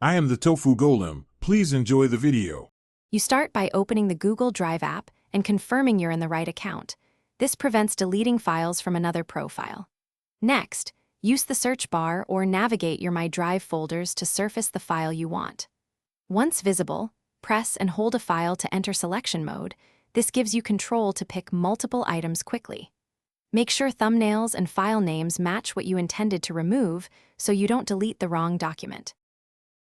I am the Tofu Golem. Please enjoy the video. You start by opening the Google Drive app and confirming you're in the right account. This prevents deleting files from another profile. Next, use the search bar or navigate your My Drive folders to surface the file you want. Once visible, press and hold a file to enter selection mode. This gives you control to pick multiple items quickly. Make sure thumbnails and file names match what you intended to remove so you don't delete the wrong document.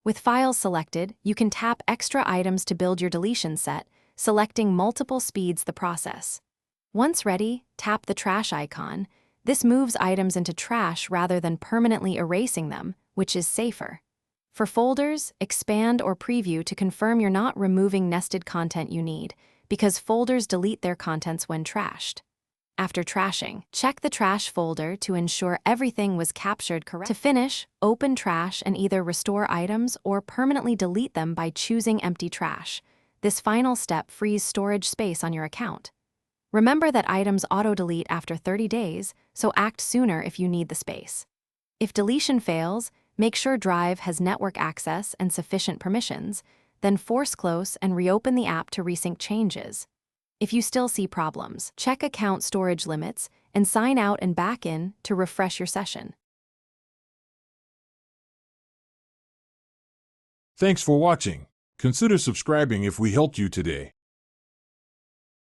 With files selected, you can tap extra items to build your deletion set, selecting multiple speeds the process. Once ready, tap the trash icon. This moves items into trash rather than permanently erasing them, which is safer. For folders, expand or preview to confirm you're not removing nested content you need, because folders delete their contents when trashed. After trashing, check the trash folder to ensure everything was captured correctly. To finish, open trash and either restore items or permanently delete them by choosing empty trash. This final step frees storage space on your account. Remember that items auto-delete after 30 days, so act sooner if you need the space. If deletion fails, make sure Drive has network access and sufficient permissions, then force close and reopen the app to resync changes. If you still see problems, check account storage limits and sign out and back in to refresh your session. Thanks for watching. Consider subscribing if we helped you today.